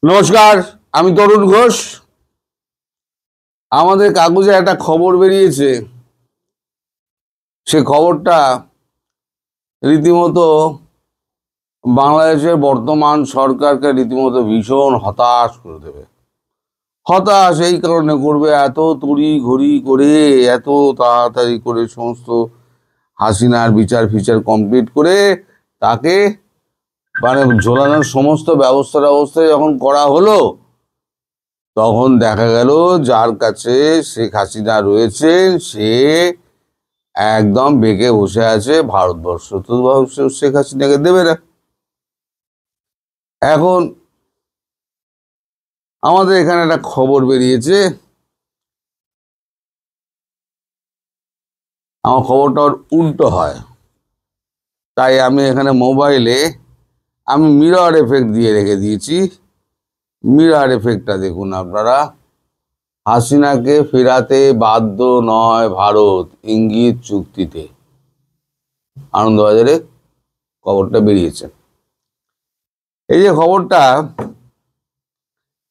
নমস্কার, আমি তরুণ ঘোষ। আমাদের কাগজে একটা খবর বেরিয়েছে। সে খবরটা রীতিমতো বাংলাদেশের বর্তমান সরকারকে রীতিমতো ভীষণ হতাশ করে দেবে। হতাশ এই কারণে করবে, এত তড়ি ঘড়ি করে, এত তাড়াতাড়ি করে সমস্ত হাসিনার বিচার ফিচার কমপ্লিট করে তাকে ঝোলানোর সমস্ত ব্যবস্থা যখন করা হলো, তখন দেখা গেল যার কাছে শেখ হাসিনা রয়েছেন সে একদম বেঁকে বসে আছে। ভারতবর্ষ তো শেখ হাসিনাকে দেবে না। এখন আমাদের এখানে একটা খবর বেরিয়েছে, আমার খবরটা উল্টো হয়, তাই আমি এখানে মোবাইলে আমি মিরর এফেক্ট দিয়ে রেখে দিয়েছি। মিরর এফেক্টটা দেখুন আপনারা। হাসিনাকে ফেরাতে বাধ্য নয় ভারত, ইঙ্গিত চুক্তিতে। আনন্দবাজারে খবরটা বেরিয়েছে। এই যে খবরটা,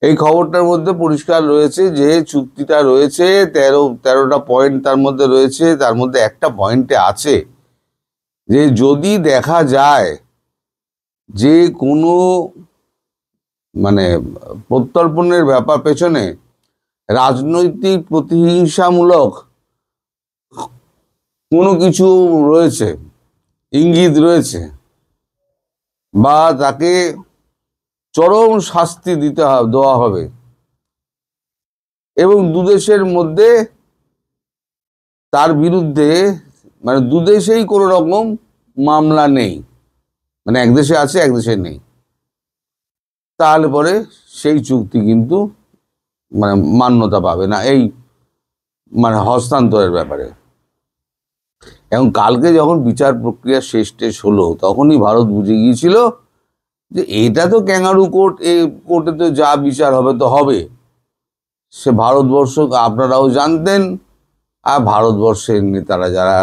এই খবরটার মধ্যে পরিষ্কার রয়েছে যে চুক্তিটা রয়েছে 13টা পয়েন্ট তার মধ্যে রয়েছে। তার মধ্যে একটা পয়েন্টে আছে যে যদি দেখা যায় যে কোনো প্রত্যর্পণের ব্যাপার পেছনে রাজনৈতিক প্রতিহিংসামূলক কোনো কিছু রয়েছে, ইঙ্গিত রয়েছে, বা তাকে চরম শাস্তি দেওয়া হবে, এবং দুদেশের মধ্যে তার বিরুদ্ধে দুদেশেই কোনো রকম মামলা নেই, এক দেশে আছে এক দেশে নেই, তাহলে পরে সেই চুক্তি কিন্তু মান্যতা পাবে না এই হস্তান্তরের ব্যাপারে। এবং কালকে যখন বিচার প্রক্রিয়া শেষ হলো তখনই ভারত বুঝে গিয়েছিল যে এটা তো ক্যাঙ্গারু কোর্ট, এই কোর্টে তো যা বিচার হবে তো হবে। সে ভারতবর্ষ আপনারাও জানতেন, আর ভারতবর্ষের নেতারা যারা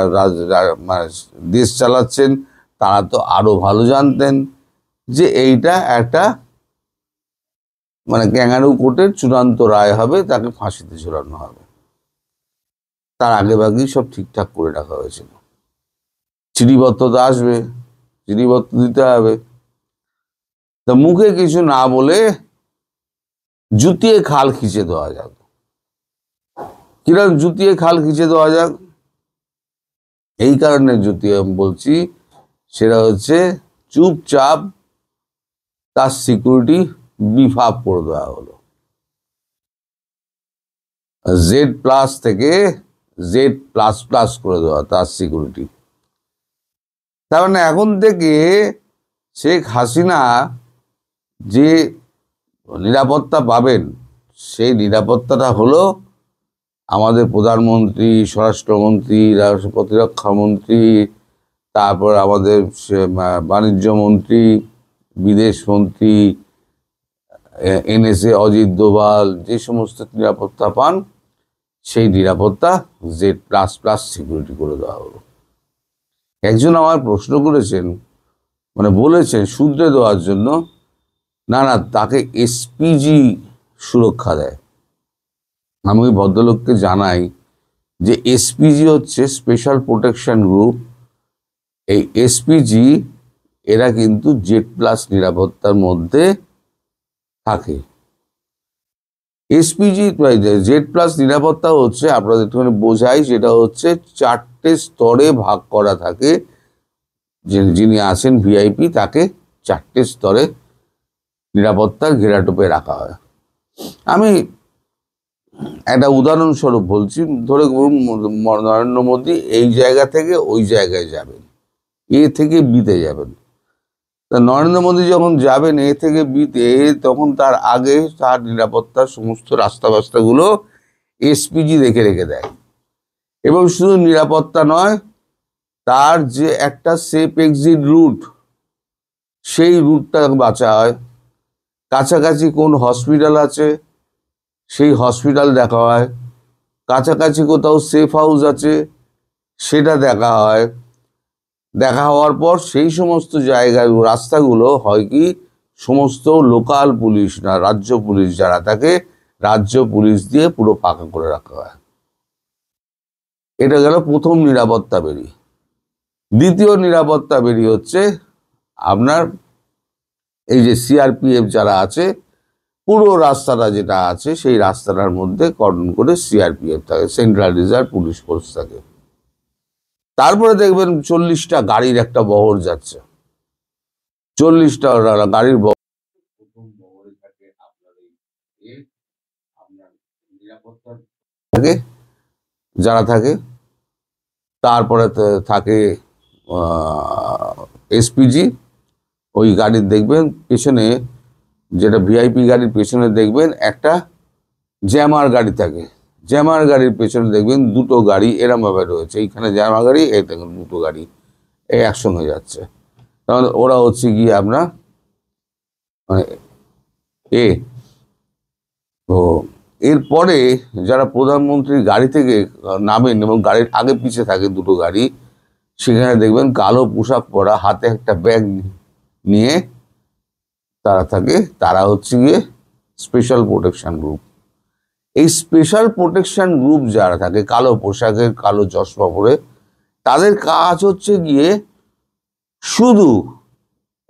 দেশ চালাচ্ছেন তারা তো আরো ভালো জানতেন যে এইটা একটা ক্যাঙ্গারু কোর্টের চূড়ান্ত রায় হবে, তাকে ফাঁসিতে ঝোলানো হবে। তার আগেভাগেই সব ঠিকঠাক করে রাখা হয়েছিল। চিঠিপত্রতা আসবে, চিঠিপত্র দিতে হবে, তা মুখে কিছু না বলে জুতিয়ে খাল খিচে দেওয়া যাক। কিরকম জুতিয়ে খাল খিচে দেওয়া যাক? এই কারণে জুতিয়ে আমি বলছি, সেটা হচ্ছে চুপচাপ তার সিকিউরিটি বিফাপ করে দেওয়া হলো। Z+ থেকে Z++ করে দেওয়া তার সিকিউরিটি। তার এখন থেকে শেখ হাসিনা যে নিরাপত্তা পাবেন, সেই নিরাপত্তাটা হলো আমাদের প্রধানমন্ত্রী, স্বরাষ্ট্রমন্ত্রী, প্রতিরক্ষা মন্ত্রী, তারপর আমাদের বাণিজ্য মন্ত্রী, বিদেশ মন্ত্রী, NSA অজিত দোভাল, যে সমস্ত নিরাপত্তা পান সেই নিরাপত্তা Z++ সিকিউরিটি করে দেওয়া হলো। একজন আমার প্রশ্ন করেছেন, বলেছেন শুধরে দেওয়ার জন্য, না তাকে SPG সুরক্ষা দেয়। আমি ওই ভদ্রলোককে জানাই যে SPG হচ্ছে স্পেশাল প্রোটেকশন গ্রুপ। এই SPG এরা কিন্তু Z+ নিরাপত্তার মধ্যে থাকে। SPG Z+ নিরাপত্তা হচ্ছে, আপনাদের একটুখানি বোঝাই, সেটা হচ্ছে 4টে স্তরে ভাগ করা থাকে। যিনি আছেন VIP, তাকে 4টে স্তরে নিরাপত্তার ঘেরাটোপে রাখা হয়। আমি একটা উদাহরণস্বরূপ বলছি, ধরে নরেন্দ্র মোদী এই জায়গা থেকে ওই জায়গায় যাবেন, A থেকে B-তে যাবেন। তা নরেন্দ্র মোদী যখন যাবেন A থেকে B-তে, তখন তার আগে তার নিরাপত্তার সমস্ত রাস্তাগুলো SPG রেখে দেয়। এবং শুধু নিরাপত্তা নয়, তার যে একটা সেফ এক্সিট রুট, সেই রুটটা বাঁচা হয়। কাছাকাছি কোন হসপিটাল আছে সেই হসপিটাল দেখা হয়, কাছাকাছি কোথাও সেফ হাউস আছে সেটা দেখা হয়। দেখা হওয়ার পর সেই সমস্ত জায়গায় রাস্তাগুলো হয় কি সমস্ত লোকাল পুলিশ না, রাজ্য পুলিশ যারা থাকে, রাজ্য পুলিশ দিয়ে পুরো পাকা করে রাখা হয়। এটা গেল প্রথম নিরাপত্তা বেরি। দ্বিতীয় নিরাপত্তা বেরি হচ্ছে আপনার এই যে সিআরপিএফ যারা আছে, পুরো রাস্তাটা যেটা আছে সেই রাস্তাটার মধ্যে কর্ডন করে সিআরপিএফ থাকে, সেন্ট্রাল রিজার্ভ পুলিশ ফোর্স থাকে। তারপরে দেখবেন 40টা গাড়ির একটা বহর যাচ্ছে, 40টা গাড়ির প্রথম বহরে থাকে আপনার নিরাপত্তা থাকে যারা থাকে। তারপরে থাকে এসপিজি। ওই গাড়ির দেখবেন পেছনে, যেটা ভিআইপি গাড়ির পেছনে দেখবেন একটা জ্যামার গাড়ি থাকে। জ্যামার গাড়ির পেছনে দেখবেন দুটো গাড়ি এরমভাবে রয়েছে, এইখানে জ্যামার গাড়ি, এই দেখুন দুটো গাড়ি এই একসঙ্গে যাচ্ছে। তাহলে ওরা হচ্ছে গিয়ে আপনার মানে তো এরপরে যারা প্রধানমন্ত্রীর গাড়ি থেকে নামেন এবং গাড়ির আগে পিছে থাকে দুটো গাড়ি, সেখানে দেখবেন কালো পোশাক পরা, হাতে একটা ব্যাগ নিয়ে তারা থাকে। তারা হচ্ছে গিয়ে স্পেশাল প্রোটেকশন গ্রুপ। এই স্পেশাল প্রোটেকশন গ্রুপ যারা থাকে কালো পোশাকের, কালো চশমা পরে, তাদের কাজ হচ্ছে গিয়ে শুধু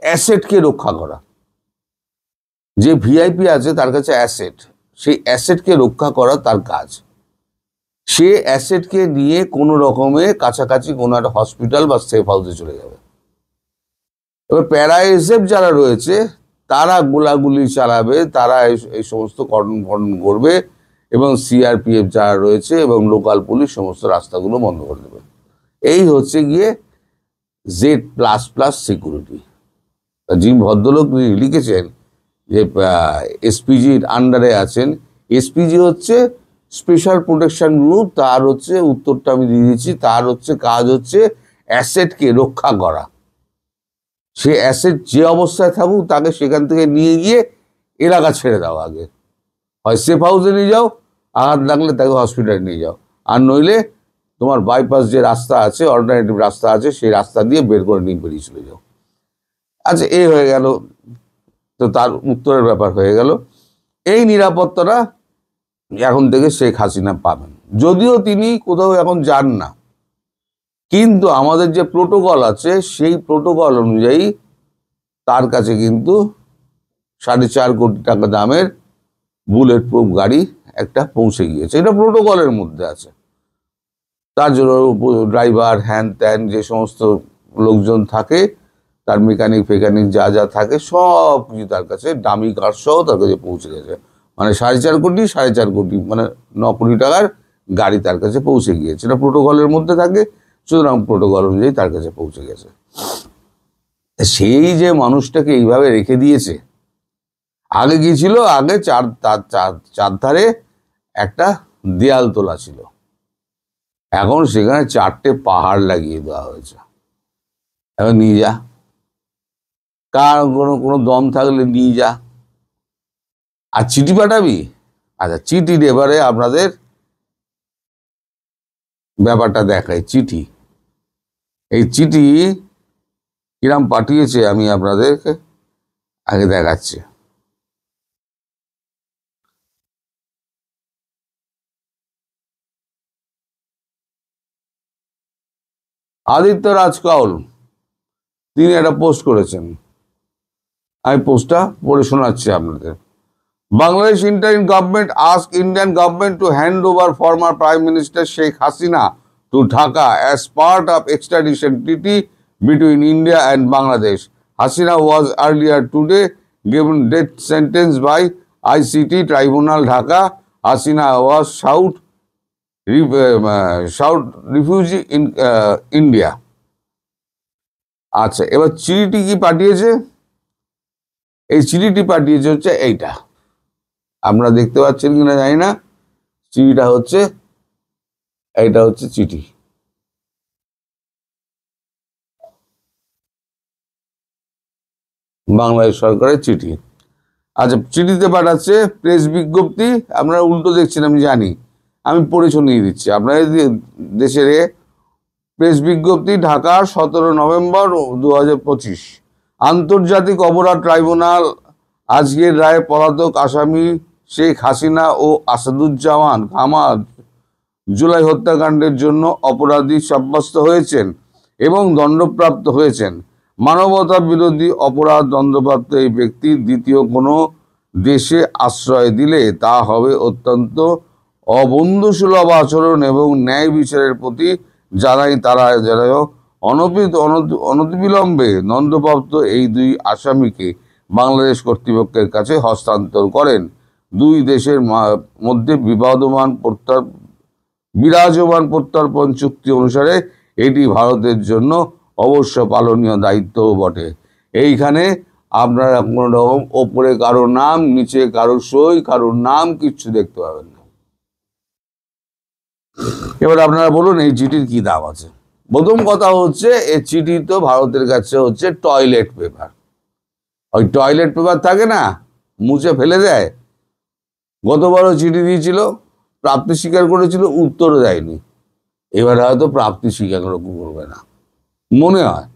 অ্যাসেটকে রক্ষা করা। যে ভিআইপি আছে তার কাছে অ্যাসেট, সেই অ্যাসেটকে রক্ষা করা তার কাজ। সে অ্যাসেটকে নিয়ে কোনো রকমে কাছাকাছি কোনো একটা হসপিটাল বা সেফ হাউসে চলে যাবে। এবার প্যারা এসএফ যারা রয়েছে তারা গোলাগুলি চালাবে, তারা এই সমস্ত কর্ডন করবে, এবং সিআরপিএফ যারা রয়েছে এবং লোকাল পুলিশ সমস্ত রাস্তাগুলো বন্ধ করে দেবে। এই হচ্ছে গিয়ে Z++ সিকিউরিটি। যিনি ভদ্রলোক লিখেছেন যে এসপিজির আন্ডারে আছেন, এসপিজি হচ্ছে স্পেশাল প্রোটেকশন গ্রুপ। তার হচ্ছে উত্তরটা আমি দিয়ে দিচ্ছি, তার হচ্ছে কাজ হচ্ছে অ্যাসেটকে রক্ষা করা। সে অ্যাসেট যে অবস্থায় থাকুক তাকে সেখান থেকে নিয়ে গিয়ে এলাকা ছেড়ে দাও। আগে হয় সেফ হাউসে নিয়ে যাও, আঘাত লাগলে তাকে হসপিটালে নিয়ে যাও, আর নইলে তোমার বাইপাস যে রাস্তা আছে, অল্টারনেটিভ রাস্তা আছে, সেই রাস্তা দিয়ে বের করে নিয়ে বেরিয়ে চলে যাও। আচ্ছা, এই হয়ে গেল, তো তার উত্তরের ব্যাপার হয়ে গেল। এই নিরাপত্তাটা এখন থেকে শেখ হাসিনা পাবেন, যদিও তিনি কোথাও এখন যান না, কিন্তু আমাদের যে প্রোটোকল আছে সেই প্রোটোকল অনুযায়ী তার কাছে কিন্তু 4.5 কোটি টাকা দামের বুলেট প্রুফ গাড়ি একটা পৌঁছে গিয়েছে। এটা প্রোটোকলের মধ্যে আছে। তার জন্য ড্রাইভার, হ্যান ত্যান যে সমস্ত লোকজন থাকে, তার মেকানিক ফেকানিক যা যা থাকে সব কিছু তার কাছে, দামি কার সহ তার কাছে পৌঁছে গেছে। মানে 4.5 কোটি মানে 9 কোটি টাকার গাড়ি তার কাছে পৌঁছে গিয়েছে। এটা প্রোটোকলের মধ্যে থাকে, সুতরাং প্রোটোকল অনুযায়ী তার কাছে পৌঁছে গেছে। সেই যে মানুষটাকে এইভাবে রেখে দিয়েছে, আগে কি ছিল? আগে চারধারে একটা দেয়াল তোলা ছিল, এখন সেখানে 4টে পাহাড় লাগিয়ে দেওয়া হয়েছে। এখন নিয়ে যা, কার কোনো দম থাকলে নিয়ে যা। আর চিঠি পাঠাবি? আচ্ছা, চিঠির এবারে আপনাদের ব্যাপারটা দেখাই। চিঠি, এই চিঠি কিরাম পাঠিয়েছে আমি আপনাদেরকে আগে দেখাচ্ছি। আদিত্য রাজ কাউল তিনি একটা পোস্ট করেছেন, আমি পোস্টটা পড়ে শোনাচ্ছি আপনাদের। Bangladesh interim government asked Indian government to hand over former Prime Minister Sheikh Hasina to Dhaka as part of extradition treaty between India and Bangladesh. Hasina was earlier today given death sentence by ICT Tribunal Dhaka. Hasina was sought refugee in India. আচ্ছা, এবার চিঠিটি কি পাঠিয়েছে? এই চিঠিটি পাঠিয়েছে হচ্ছে এইটা, আপনারা দেখতে পাচ্ছেন কিনা জানি না। চিঠিটা হচ্ছে এইটা, হচ্ছে চিঠি। বাংলাদেশ সরকারের চিঠি। আচ্ছা, চিঠিতে পাঠাচ্ছে প্রেস বিজ্ঞপ্তি। আপনারা উল্টো দেখছেন আমি জানি, আমি পড়ে শুনিয়ে দিচ্ছি আপনাদের। দেশের প্রেস বিজ্ঞপ্তি, ঢাকা 17 নভেম্বর 2025। আন্তর্জাতিক অপরাধ ট্রাইব্যুনাল আজকের রায়ে পলাতক আসামি শেখ হাসিনা ও আসাদুজ্জামান কামাল জুলাই হত্যাকাণ্ডের জন্য অপরাধী সাব্যস্ত হয়েছেন এবং দণ্ডপ্রাপ্ত হয়েছেন। মানবতা বিরোধী অপরাধ দণ্ডপ্রাপ্ত এই ব্যক্তি দ্বিতীয় কোনো দেশে আশ্রয় দিলে তা হবে অত্যন্ত অবন্ধুসুলভ আচরণ এবং ন্যায় বিচারের প্রতি জানাই তারা যেন অনতিবিলম্বে দণ্ডপ্রাপ্ত এই দুই আসামিকে বাংলাদেশ কর্তৃপক্ষের কাছে হস্তান্তর করেন। দুই দেশের মধ্যে বিরাজমান প্রত্যর্পণ চুক্তি অনুসারে এটি ভারতের জন্য অবশ্য পালনীয় দায়িত্বও বটে। এইখানে আপনারা কোনো রকম ওপরে কারো নাম, নিচে কারো সই, কারোর নাম কিচ্ছু দেখতে পাবেন না। এবার আপনারা বলুন এই চিঠির কি দাম আছে। প্রথম কথা হচ্ছে এই চিঠি তো ভারতের কাছে হচ্ছে টয়লেট পেপার। ওই টয়লেট পেপার থাকে না, মুছে ফেলে দেয়। গতবারও চিঠি দিয়েছিল, প্রাপ্তি স্বীকার করেছিল, উত্তরও দেয়নি। এবারে হয়তো প্রাপ্তি স্বীকার করবে না, মনে হয়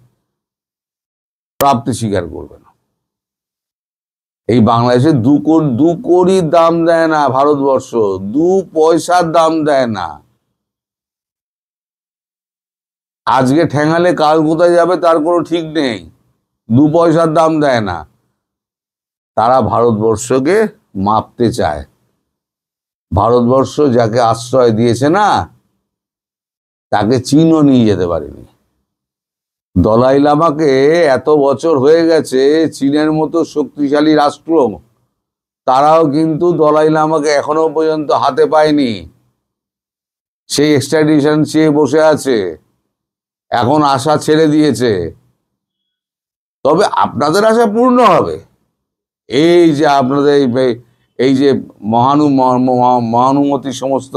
প্রাপ্তি স্বীকার করবে না। এই বাংলাদেশে দু কোটির দাম দেয় না ভারতবর্ষ, 2 পয়সার দাম দেয় না। আজকে ঠেঙালে কাল কোথায় যাবে তার কোনো ঠিক নেই। 2 পয়সার দাম দেয় না। তারা ভারতবর্ষকে মাপতে চায়। ভারতবর্ষ যাকে আশ্রয় দিয়েছে না, তাকে চীনও নিয়ে যেতে পারেনি। দলাই লামাকে এত বছর হয়ে গেছে, চীনের মতো শক্তিশালী রাষ্ট্র, তারাও কিন্তু দলাই লামাকে এখনো পর্যন্ত হাতে পায়নি। সেই এক্সট্রাডিশন চেয়ে বসে আছে, এখন আশা ছেড়ে দিয়েছে। তবে আপনাদের আশা পূর্ণ হবে। এই যে আপনাদের এই যে মহানুমতি সমস্ত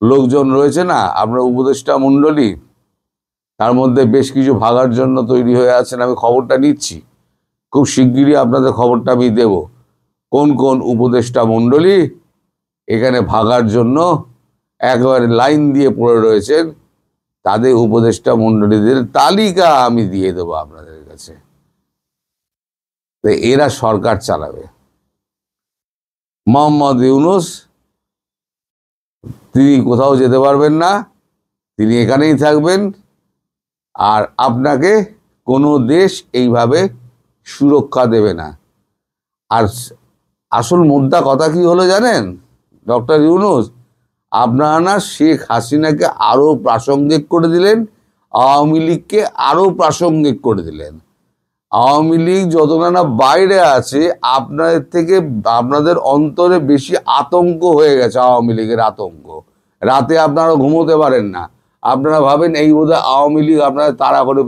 লোকজন রয়েছে না, আপনার উপদেষ্টা মণ্ডলী, তার মধ্যে বেশ কিছু ভাগার জন্য তৈরি হয়ে আছেন। আমি খবরটা নিচ্ছি, খুব শিগগিরই আপনাদের খবরটা আমি দেব। কোন কোন উপদেষ্টা মণ্ডলী এখানে ভাগার জন্য একেবারে লাইন দিয়ে পড়ে রয়েছেন, তাদের উপদেষ্টা মণ্ডলীদের তালিকা আমি দিয়ে দেবো আপনাদের কাছে। এরা সরকার চালাবে। মোহাম্মদ ইউনূস তিনি কোথাও যেতে পারবেন না, তিনি এখানেই থাকবেন। আর আপনাকে কোনো দেশ এইভাবে সুরক্ষা দেবে না। আর আসল মুদ্রা কথা কি হলো জানেন ডক্টর ইউনূস, আপনারা না শেখ হাসিনাকে আরো প্রাসঙ্গিক করে দিলেন, আওয়ামী লীগকে আরো প্রাসঙ্গিক করে দিলেন। আওয়ামী লীগ যতটা না বাইরে আছে, আপনাদের থেকে আপনাদের অন্তরে বেশি আতঙ্ক হয়ে গেছে। আওয়ামী লীগের আতঙ্ক, রাতে আপনারা ঘুমোতে পারেন না। আপনারা ভাবেন এই বোধহয় আওয়ামী লীগ আপনাদের তাড়া করে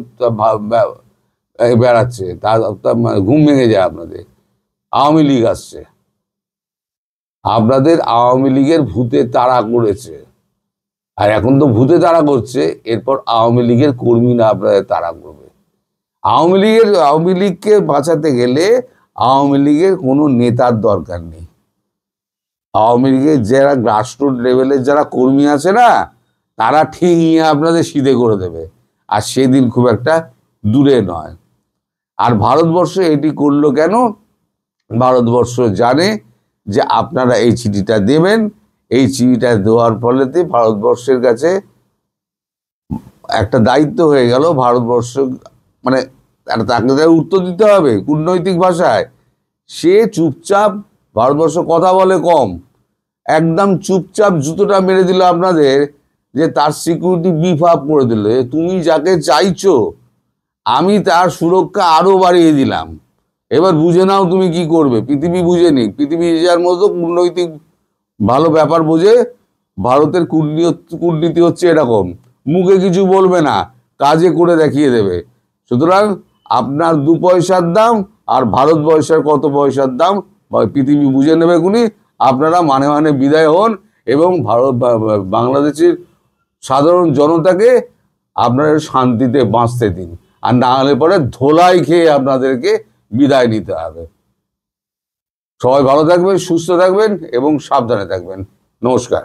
বেড়াচ্ছে, ঘুম ভেঙে যায় আপনাদের। আওয়ামী লীগ আসছে, আপনাদের আওয়ামী লীগের ভূতে তাড়া করেছে। আর এখন তো ভূতে তাড়া করছে, এরপর আওয়ামী লীগের কর্মীরা আপনাদের তাড়া করবে। আওয়ামী লীগকে বাঁচাতে গেলে আওয়ামী লীগের কোনো নেতার দরকার নেই। আওয়ামী লীগের যারা গ্রাসরুট লেভেলের যারা কর্মী আছে না, তারা ঠিক নিয়ে আপনাদের সিধে করে দেবে। আর সেদিন খুব একটা দূরে নয়। আর ভারতবর্ষ এটি করলো কেন? ভারতবর্ষ জানে যে আপনারা এই চিঠিটা দেবেন। এই চিঠিটা দেওয়ার ফলেতে ভারতবর্ষের কাছে একটা দায়িত্ব হয়ে গেল। ভারতবর্ষ মানে তাকে উত্তর দিতে হবে কূটনৈতিক ভাষায়। সে চুপচাপ, ভারতবর্ষ কথা বলে কম, একদম চুপচাপ জুতোটা মেরে দিল আপনাদের, যে তার সিকিউরিটি বিফ আপ করে দিল। তুমি যাকে চাইছো আমি তার সুরক্ষা আরো বাড়িয়ে দিলাম, এবার বুঝে নাও তুমি কি করবে। পৃথিবী বুঝে নিক, পৃথিবী যার মতো কূটনৈতিক ভালো ব্যাপার বোঝে। ভারতের কূটনীতি হচ্ছে এরকম, মুখে কিছু বলবে না, কাজে করে দেখিয়ে দেবে। সুতরাং আপনার 2 পয়সার দাম আর ভারতবর্ষের কত পয়সার দাম পৃথিবী বুঝে নেবে খুনি। আপনারা মানে মানে বিদায় হন এবং বাংলাদেশের সাধারণ জনতাকে আপনারা শান্তিতে বাঁচতে দিন। আর না হলে পরে ধোলাই খেয়ে আপনাদেরকে বিদায় নিতে হবে। সবাই ভালো থাকবেন, সুস্থ থাকবেন এবং সাবধানে থাকবেন। নমস্কার।